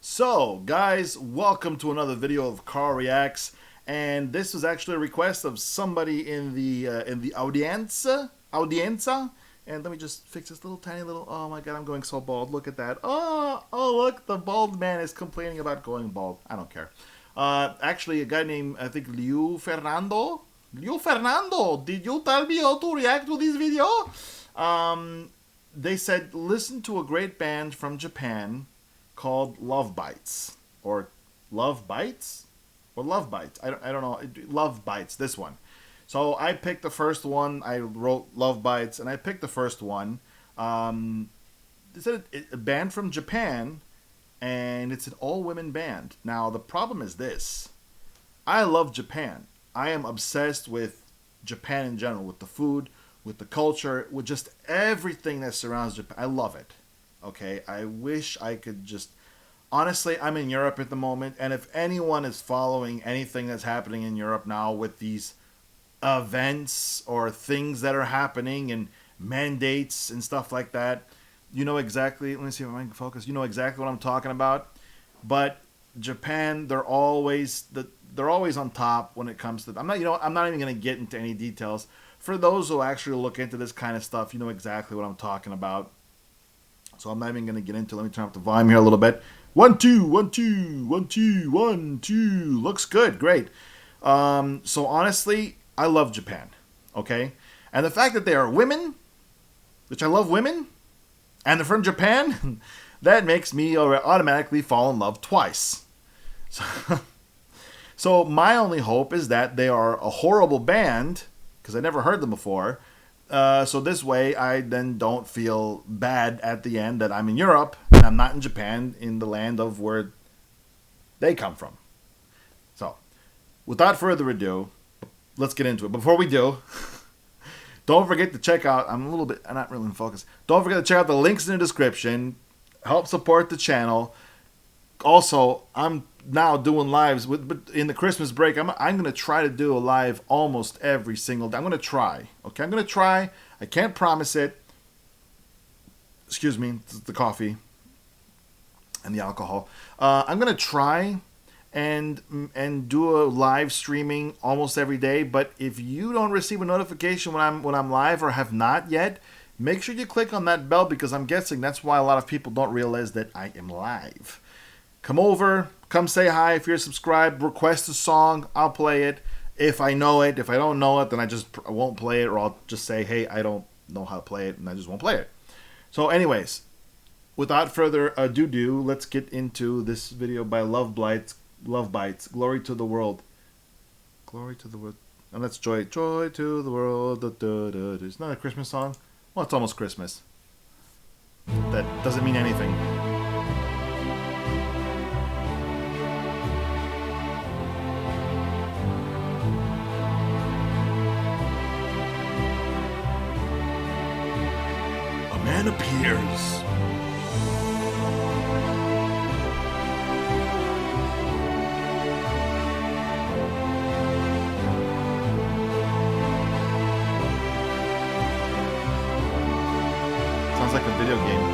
So, guys, welcome to another video of Car Reacts, and this was actually a request of somebody in the audienza. And let me just fix this little tiny little. Oh my God, I'm going so bald. Look at that. Oh, look, the bald man is complaining about going bald. I don't care. Actually, a guy named I think Liu Fernando. Liu Fernando, did you tell me how to react to this video? They said listen to a great band from Japan called LOVEBITES or Love Bites or Love Bites. I don't know. Love Bites. This one. So I picked the first one. I wrote Love Bites, and I picked the first one. It's a band from Japan, and it's an all-women band. Now the problem is this: I love Japan. I am obsessed with Japan in general, with the food, with the culture, with just everything that surrounds Japan. I love it. Okay, I wish I could just... Honestly, I'm in Europe at the moment, and if anyone is following anything that's happening in Europe now with these events or things that are happening and mandates and stuff like that, you know exactly... Let me see if I can focus. You know exactly what I'm talking about. But Japan, they're always on top when it comes to... I'm not even going to get into any details. For those who actually look into this kind of stuff, you know exactly what I'm talking about. So I'm not even going to get into it. Let me turn up the volume here a little bit. 1, 2, 1, 2, 1, 2, 1, 2. Looks good. Great. So honestly, I love Japan. Okay? And the fact that they are women, which I love women, and they're from Japan, that makes me automatically fall in love twice. So my only hope is that they are a horrible band, because I never heard them before. So this way, I then don't feel bad at the end that I'm in Europe and I'm not in Japan, in the land of where they come from. So, without further ado, let's get into it. Before we do, don't forget to check out... I'm not really in focus. Don't forget to check out the links in the description. Help support the channel. Also, I'm now doing lives in the Christmas break. I'm going to try to do a live almost every single day. I'm going to try. Okay, I'm going to try. I can't promise it. Excuse me, it's the coffee and the alcohol. I'm going to try and do a live streaming almost every day. But if you don't receive a notification when I'm live or have not yet, make sure you click on that bell, because I'm guessing that's why a lot of people don't realize that I am live. Come over, come say hi. If you're subscribed, request a song, I'll play it. If I know it, if I don't know it, then I won't play it, or I'll just say, hey, I don't know how to play it, and I just won't play it. So anyways, without further ado, let's get into this video by LOVEBITES. Glory to the world. Glory to the world. And that's joy to the world. It's not a Christmas song. Well, it's almost Christmas. That doesn't mean anything. A man appears. Sounds like a video game.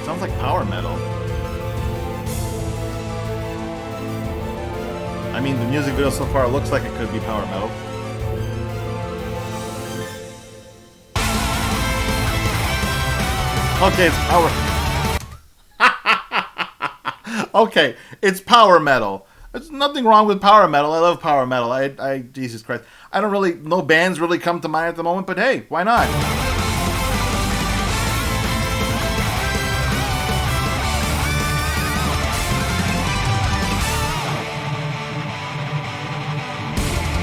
Sounds like power metal. I mean, the music video so far looks like it could be power metal. Okay, it's power. Okay, it's power metal. There's nothing wrong with power metal. I love power metal. Jesus Christ. I don't really... No bands really come to mind at the moment, but hey, why not?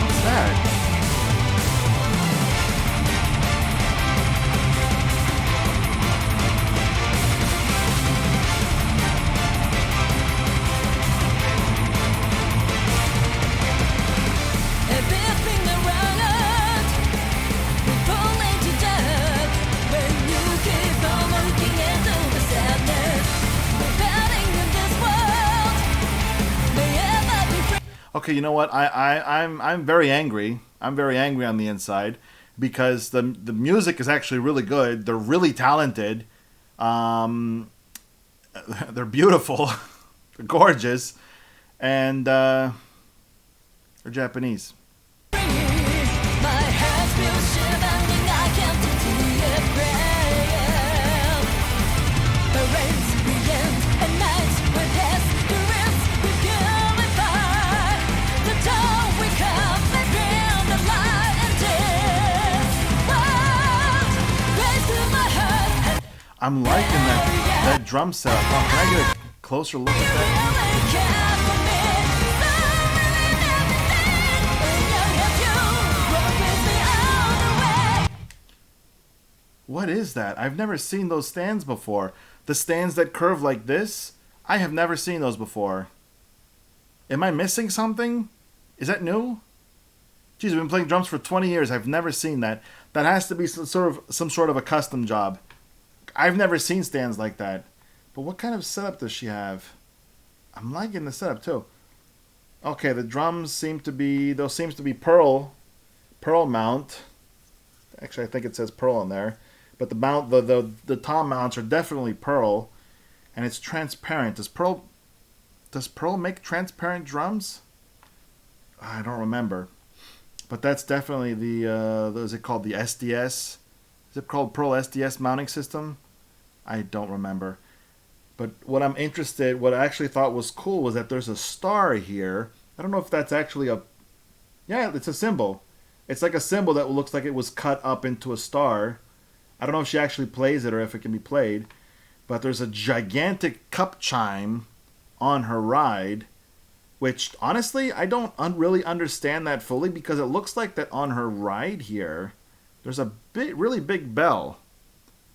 What's that? Okay, you know what? I'm very angry. I'm very angry on the inside. because the music is actually really good. They're really talented. They're beautiful. They're gorgeous. And they're Japanese. I'm liking that drum setup. Oh, can I get a closer look at that? What is that? I've never seen those stands before. The stands that curve like this, I have never seen those before. Am I missing something? Is that new? Geez, I've been playing drums for 20 years. I've never seen that. That has to be some sort of a custom job. I've never seen stands like that. But what kind of setup does she have? I'm liking the setup too. Okay, the drums seems to be pearl mount. Actually, I think it says pearl on there. But the mount, the tom mounts are definitely pearl, and it's transparent. Does pearl make transparent drums? I don't remember. But that's definitely is it called the SDS? Is it called Pearl SDS mounting system? I don't remember. But what I actually thought was cool was that there's a star here. I don't know if that's actually yeah, it's a symbol. It's like a symbol that looks like it was cut up into a star. I don't know if she actually plays it or if it can be played. But there's a gigantic cup chime on her ride, which honestly, I don't really understand that fully, because it looks like that on her ride here, there's a really big bell.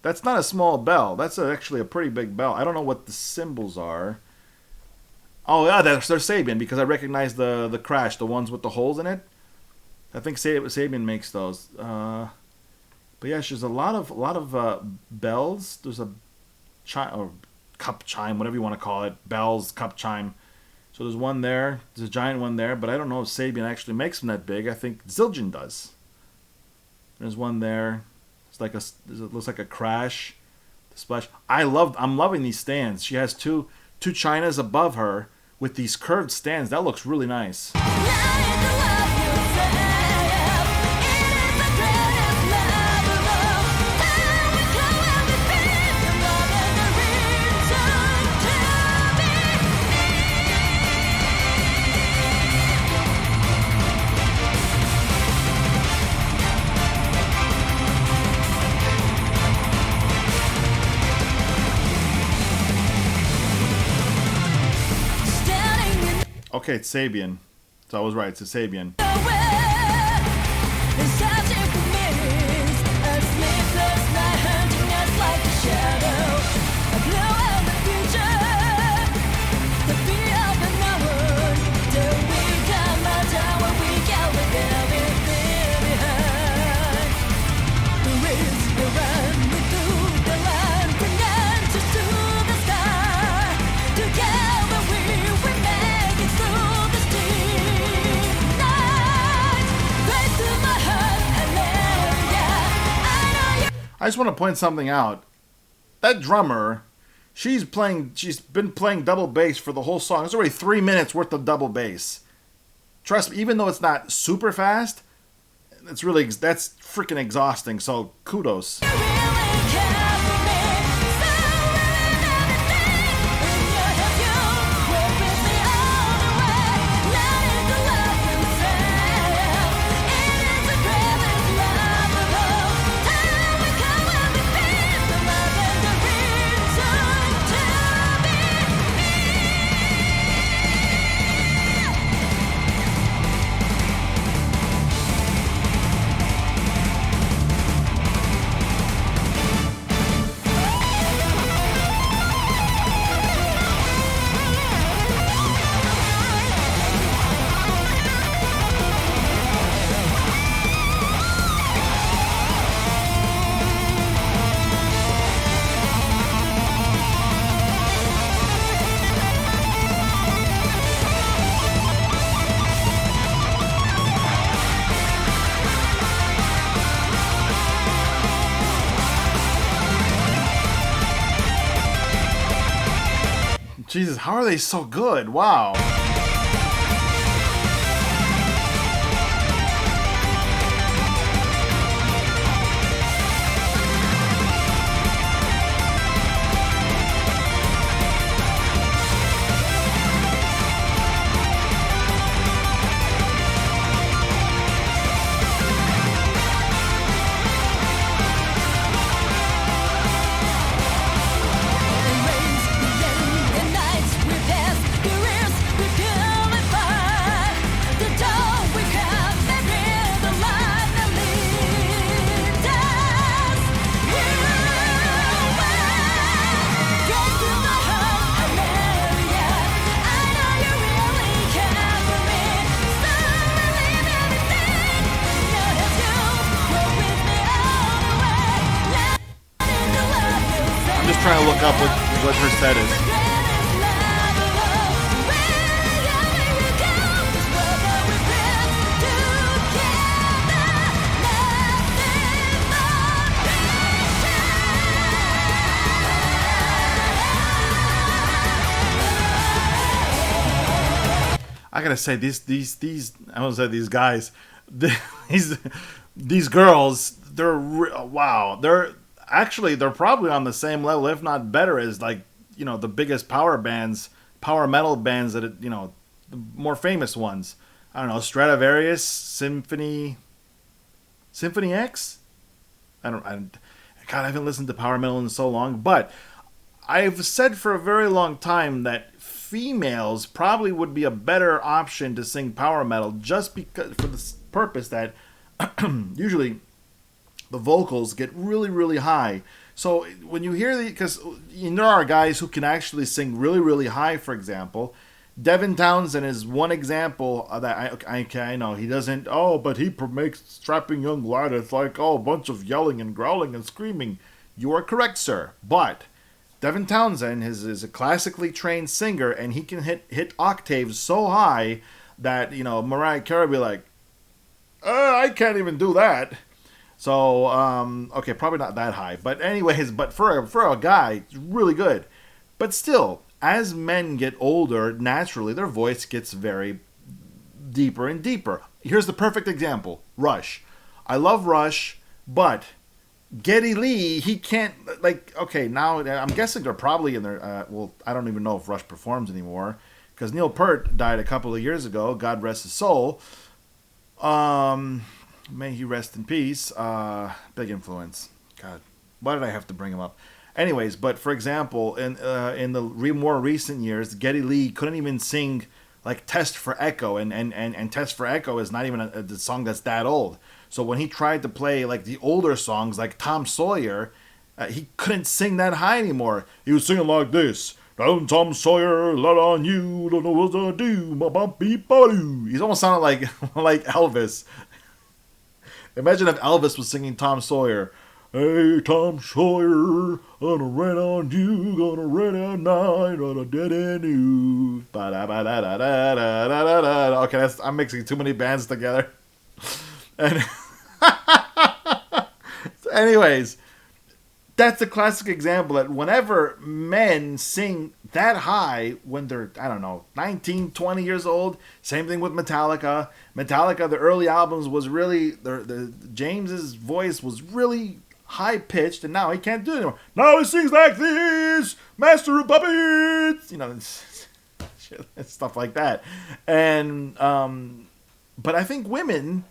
That's not a small bell. That's actually a pretty big bell. I don't know what the symbols are. Oh yeah, they're Sabian, because I recognize the crash, the ones with the holes in it. I think Sabian makes those. But yeah, there's a lot of bells. There's a chime or cup chime, whatever you want to call it. Bells, cup chime. So there's one there. There's a giant one there, but I don't know if Sabian actually makes them that big. I think Zildjian does. There's one there. It looks like a crash. The splash. I'm loving these stands. She has two chinas above her with these curved stands. That looks really nice. Okay, it's Sabian. So I was right, it's a Sabian. I just want to point something out. That drummer, she's been playing double bass for the whole song. It's already 3 minutes worth of double bass. Trust me, even though it's not super fast, that's freaking exhausting. So kudos. Jesus, how are they so good? Wow. I'm just trying to look up what her set is. I gotta say these I don't say these guys, these girls, wow, they're probably on the same level, if not better, as like, you know, the biggest power metal bands that you know, the more famous ones. I don't know, Stradivarius, Symphony X. God, I haven't listened to power metal in so long, but I've said for a very long time that females probably would be a better option to sing power metal, just because, for the purpose that usually the vocals get really, really high. So when you hear because there are guys who can actually sing really, really high. For example, Devin Townsend is one example that I know he doesn't. Oh, but he makes strapping young lad. It's like, oh, a bunch of yelling and growling and screaming. You are correct, sir. But Devin Townsend is a classically trained singer, and he can hit octaves so high that, you know, Mariah Carey be like, I can't even do that. So, okay, probably not that high. But anyways, but for a guy, it's really good. But still, as men get older, naturally, their voice gets very deeper and deeper. Here's the perfect example. Rush. I love Rush, but Geddy Lee, he can't, like, okay, now I'm guessing they're probably in their, well, I don't even know if Rush performs anymore, because Neil Peart died a couple of years ago, God rest his soul. May he rest in peace. Big influence. God, why did I have to bring him up? Anyways, but for example, in the more recent years, Geddy Lee couldn't even sing like Test for Echo, and Test for Echo is not even a song that's that old. So when he tried to play like the older songs like Tom Sawyer, he couldn't sing that high anymore. He was singing like this. Down Tom Sawyer, lot on you, don't know what to do, my bumpy boo. He's almost sounded like Elvis. Imagine if Elvis was singing Tom Sawyer. Hey, Tom Sawyer, gonna rain on you, gonna rain at night, on a dead end you. Okay, I'm mixing too many bands together. And anyways, that's a classic example that whenever men sing that high when they're, I don't know, 19, 20 years old, same thing with Metallica. Metallica, the early albums was really, the James's voice was really high pitched, and now he can't do it anymore. Now he sings like this, Master of Puppets, you know, stuff like that. And but I think women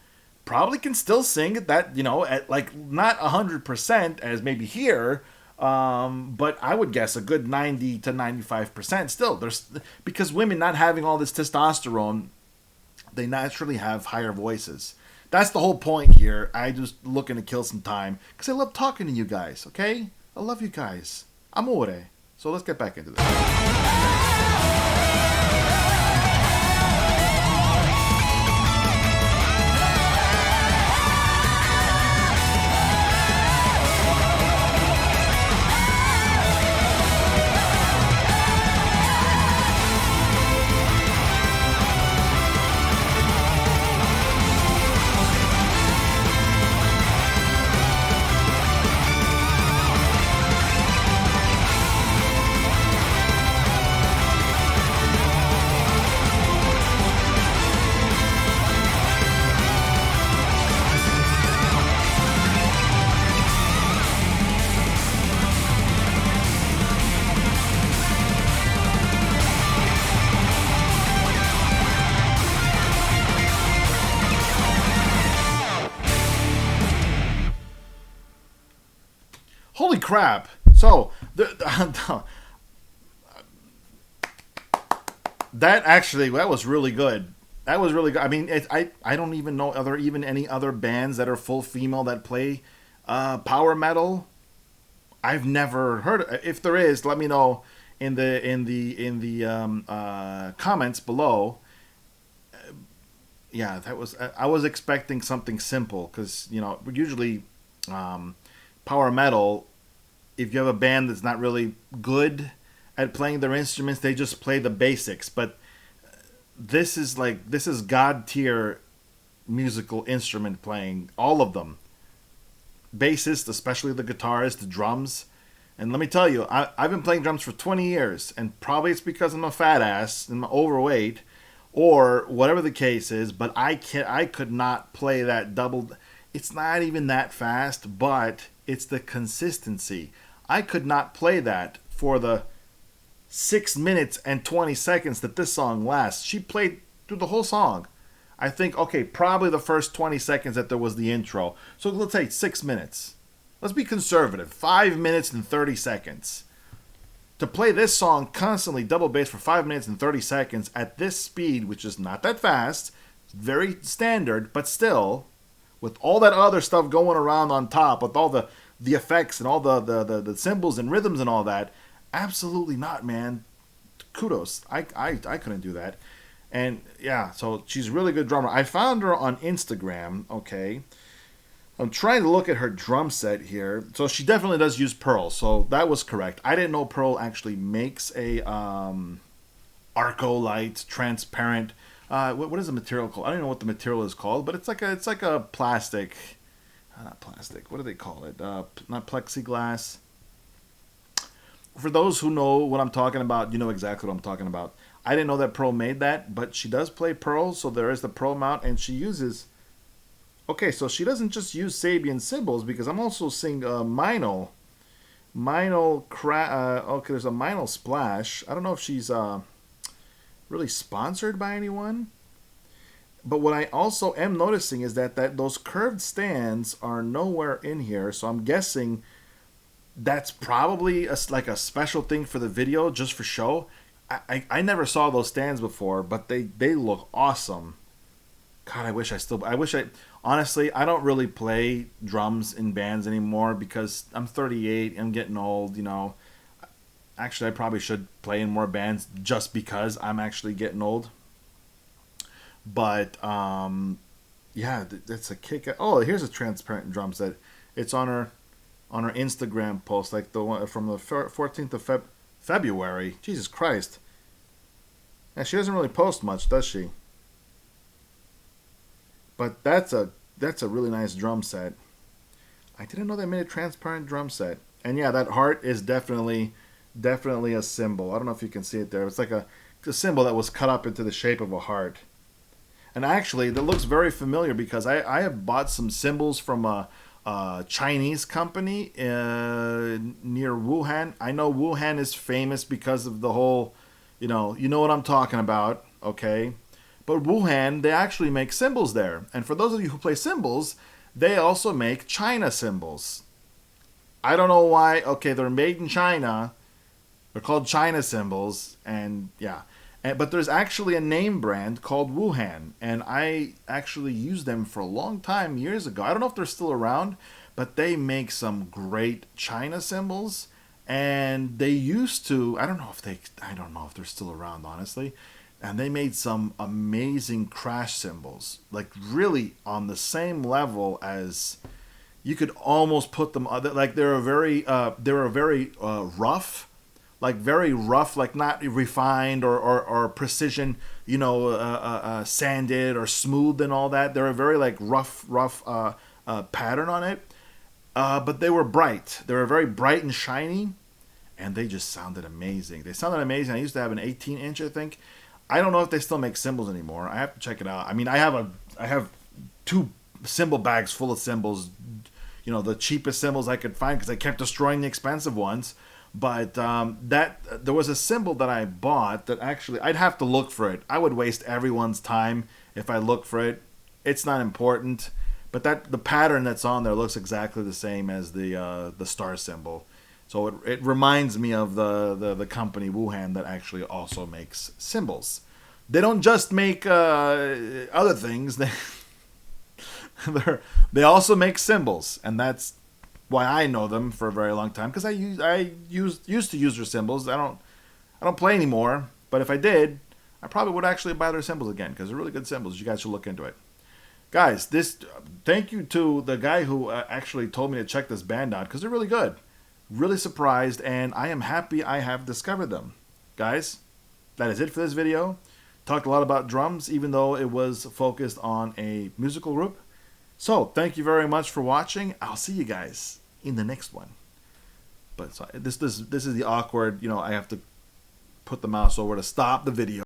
probably can still sing at that, you know, at like not 100% as maybe here, but I would guess a good 90 to 95% still. There's, because women not having all this testosterone, they naturally have higher voices. That's the whole point here. I just looking to kill some time because I love talking to you guys, okay? I love you guys. Amore. So let's get back into this. Holy crap! So that was really good. That was really good. I mean, I don't even know any other bands that are full female that play power metal. I've never heard. If there is, let me know in the comments below. Yeah, that was. I was expecting something simple because usually power metal. If you have a band that's not really good at playing their instruments, they just play the basics. But this is god tier musical instrument playing. All of them, bassist, especially the guitarist, the drums. And let me tell you, I've been playing drums for 20 years, and probably it's because I'm a fat ass and I'm overweight, or whatever the case is. But I could not play that double. It's not even that fast, but it's the consistency. I could not play that for the 6 minutes and 20 seconds that this song lasts. She played through the whole song. I think, okay, probably the first 20 seconds that there was the intro. So let's say 6 minutes. Let's be conservative. 5 minutes and 30 seconds. To play this song constantly double bass for 5 minutes and 30 seconds at this speed, which is not that fast, very standard, but still, with all that other stuff going around on top, with all the effects and all the cymbals and rhythms and all that, absolutely not, man. Kudos. I couldn't do that. And yeah, so she's a really good drummer. I found her on Instagram, okay. I'm trying to look at her drum set here. So she definitely does use Pearl, so that was correct. I didn't know Pearl actually makes a Arcolite transparent. What is the material called? I don't know what the material is called, but it's like a plastic. Not plastic. What do they call it? Not plexiglass. For those who know what I'm talking about, you know exactly what I'm talking about. I didn't know that Pearl made that, but she does play Pearl, so there is the Pearl mount, and she uses. Okay, so she doesn't just use Sabian cymbals, because I'm also seeing Minel. Okay, there's a Minel Splash. I don't know if she's really sponsored by anyone. But what I also am noticing is that those curved stands are nowhere in here, so I'm guessing that's probably like a special thing for the video, just for show. I never saw those stands before, but they look awesome. God, honestly, I don't really play drums in bands anymore because I'm 38, I'm getting old, Actually, I probably should play in more bands just because I'm actually getting old. But, yeah, that's a kick. Oh, here's a transparent drum set. It's on her Instagram post, like the one from the 14th of February. Jesus Christ. Yeah, she doesn't really post much, does she? But that's a really nice drum set. I didn't know they made a transparent drum set. And yeah, that heart is definitely a symbol. I don't know if you can see it there. It's like a symbol that was cut up into the shape of a heart. And actually, that looks very familiar because I have bought some cymbals from a Chinese company near Wuhan. I know Wuhan is famous because of the whole, you know what I'm talking about, okay? But Wuhan, they actually make cymbals there. And for those of you who play cymbals, they also make China cymbals. I don't know why. Okay, they're made in China. They're called China cymbals, and yeah. But there's actually a name brand called Wuhan, and I actually used them for a long time, years ago. I don't know if they're still around, but they make some great China cymbals, and they used to. I don't know if they're still around, honestly. And they made some amazing crash cymbals, like really on the same level as. You could almost put them like they were very rough. Like very rough, like not refined or precision, sanded or smooth and all that. They're a very like rough pattern on it. But they were bright. They were very bright and shiny, and they just sounded amazing. They sounded amazing. I used to have an 18-inch, I think. I don't know if they still make cymbals anymore. I have to check it out. I mean, I have 2 cymbal bags full of cymbals. The cheapest cymbals I could find because I kept destroying the expensive ones. But there was a cymbal that I bought that actually I'd have to look for it. I would waste everyone's time if I look for it. It's not important. but the pattern that's on there looks exactly the same as the star symbol. So it reminds me of the company Wuhan that actually also makes symbols. They don't just make other things. They also make symbols, and that's why I know them for a very long time, because I used to use their symbols. I don't play anymore, but if I did, I probably would actually buy their symbols again, because they're really good symbols. You guys should look into it. Guys, thank you to the guy who actually told me to check this band out, because they're really good. Really surprised, and I am happy I have discovered them. Guys, that is it for this video. Talked a lot about drums, even though it was focused on a musical group. So, thank you very much for watching. I'll see you guys in the next one. But this is the awkward, I have to put the mouse over to stop the video.